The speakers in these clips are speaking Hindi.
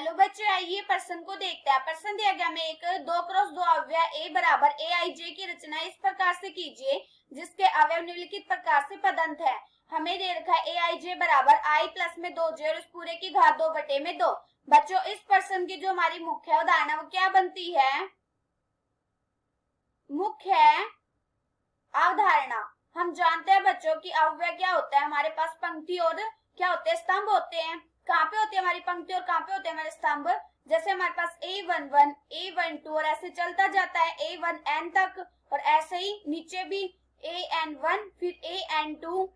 हेलो बच्चों, आइए प्रश्न को देखते हैं। प्रश्न दिया गया हमें एक 2x2 अवयव a बराबर aij की रचना इस प्रकार से कीजिए जिसके अवयव निम्नलिखित प्रकार से पदंत है। हमें दे रखा है aij बराबर i प्लस में 2j और इस पूरे की घात 2 बटे में 2। बच्चों इस प्रश्न की जो हमारी मुख्य उदाहरण है वो क्या बनती है? मुख्य अवधारणा। हम जानते हैं बच्चों की अवयव क्या होता है, हमारे पास पंक्ति और क्या होते हैं, स्तंभ होते हैं। कहाँ पे होती है हमारी पंक्ति और कहाँ पे होते हैं हमारे स्तंभ? जैसे हमारे पास A11, A12 और ऐसे चलता जाता है A1N तक, और ऐसे ही नीचे भी AN1 फिर AN2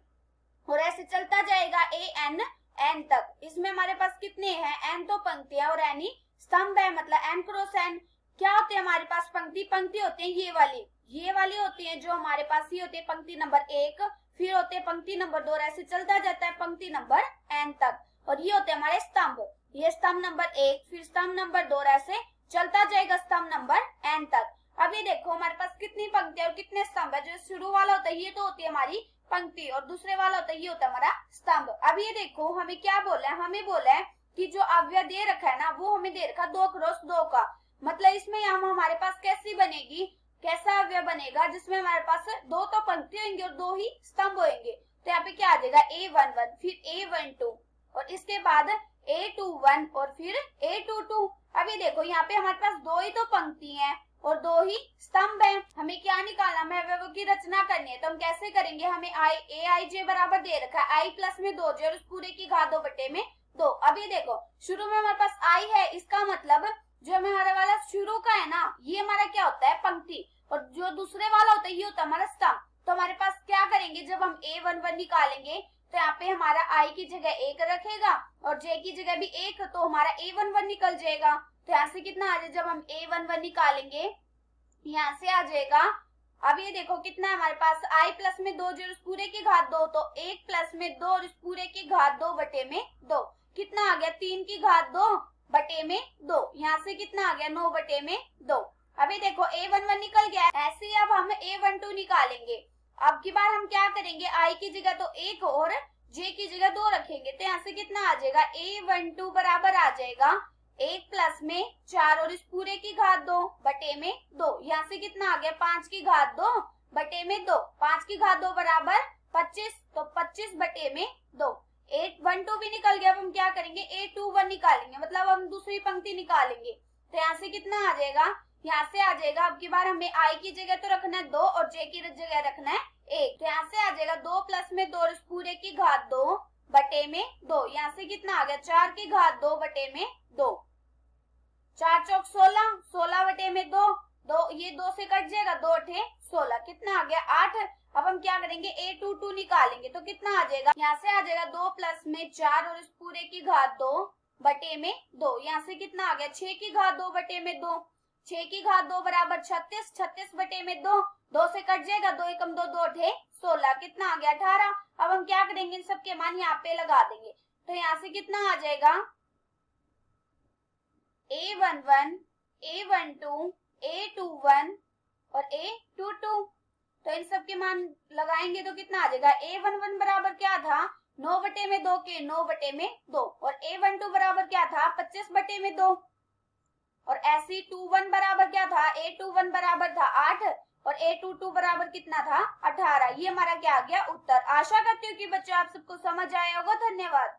और ऐसे चलता जाएगा ANN तक। इसमें हमारे पास कितने हैं? N तो पंक्तियां और N ही स्तंभ है, मतलब N क्रॉस N। क्या होते हैं हमारे पास? पंक्ति होते हैं ये वाली होती है जो हमारे पास ही होती है पंक्ति नंबर 1, फिर होते हैं पंक्ति नंबर 2, ऐसे चलता जाता है पंक्ति नंबर N तक। और ये होते हैं हमारे स्तंभ, ये स्तंभ नंबर 1, फिर स्तंभ नंबर 2, ऐसे चलता जाएगा स्तंभ नंबर N तक। अब ये देखो हमारे पास कितनी पंक्तियां और कितने स्तंभ है। जो शुरू वाला होता है ये तो होती है हमारी पंक्ति और दूसरे वाला होता है ये होता है हमारा स्तंभ। अब ये देखो हमें क्या बोला है, हमें बोला है कि जो अवयव दे रखा है ना वो हमें दे रखा 2x2 का, मतलब इसमें हम हमारे पास कैसी बनेगी, कैसा अवयव बनेगा जिसमें हमारे पास 2 तो पंक्ति होंगे और 2 ही स्तंभ होंगे। तो यहाँ पे क्या आ जाएगा A11 फिर A12 और इसके बाद A21 और फिर A22। अभी देखो यहाँ पे हमारे पास 2 ही तो पंक्ति हैं और 2 ही स्तंभ हैं। हमें क्या निकालना है, अवयवों की रचना करनी है। तो हम कैसे करेंगे, हमें aij बराबर दे रखा है i प्लस में 2j और उस पूरे की घात 2 बटे में 2। अभी देखो शुरू में हमारे पास i है, इसका मतलब जो हमारा वाला शुरू का है ना ये हमारा क्या होता है पंक्ति, और जो दूसरे वाला होता है ये होता है हमारा स्तंभ। तो हमारे पास क्या करेंगे, जब हम A11 निकालेंगे तो यहाँ पे हमारा i की जगह 1 रखेगा और j की जगह भी 1, तो हमारा A11 निकल जाएगा। तो यहाँ से कितना आ जाएगा, जब हम A11 निकालेंगे यहाँ से आ जाएगा। अब ये देखो कितना है हमारे पास i प्लस में 2 जो इस पूरे की घात 2, तो 1 प्लस में 2 और इस पूरे की घात 2 बटे में 2, कितना आ गया 3 की घात 2 बटे में 2। यहाँ से कितना आ गया 9 बटे में 2। अभी देखो A11 निकल गया, ऐसे ही अब हम A12 निकालेंगे। अब की बार हम क्या करेंगे, i की जगह तो 1 और j की जगह 2 रखेंगे। तो यहाँ से कितना आ जाएगा A12 बराबर आ जाएगा 1 प्लस में 4 और इस पूरे की घात 2 बटे में 2। यहाँ से कितना आ गया 5 की घात 2 बटे में 2। 5 की घात 2 बराबर 25, तो 25 बटे में 2। A12 भी निकल गया। अब हम क्या करेंगे A21 निकालेंगे, मतलब हम दूसरी पंक्ति निकालेंगे। तो यहाँ से कितना आ जाएगा, यहाँ से आ जाएगा। अब की बार हमें i की जगह तो रखना है 2 और j की जगह रखना है 1। तो यहाँ से आ जाएगा 2 प्लस में 2 इस पूरे की घात 2 बटे में 2। यहाँ से कितना आ गया 4 की घात 2 बटे में 2। 4 चौक 16, 16 बटे में 2, 2 ये 2 से कट जाएगा, 2 अठे 16, कितना आ गया 8। अब हम क्या करेंगे A22 निकालेंगे तो कितना आ जाएगा, यहाँ से आ जाएगा 2 प्लस में 4 और इस पूरे की घात 2 बटे में 2। यहाँ से कितना आ गया 6 की घात 2 बटे में 2। 6 की घात 2 बराबर 36, 36 बटे में 2, 2 से कट जाएगा, 2 एकम 2, 2 अठे 16, कितना आ गया 18। अब हम क्या करेंगे, इन सबके मान यहाँ पे लगा देंगे। तो यहाँ से कितना आ जाएगा A11, A12, A21 और A22। तो इन सब के मान लगाएंगे तो कितना आ जाएगा, A11 बराबर क्या था 9 बटे में 2 के 9 बटे में 2, और A12 बराबर क्या था 25 बटे में 2, और AC21 बराबर क्या था, A21 बराबर था 8 और A22 बराबर कितना था 18। ये हमारा क्या आ गया उत्तर। आशा करती हूँ कि बच्चों आप सबको समझ आया होगा। धन्यवाद।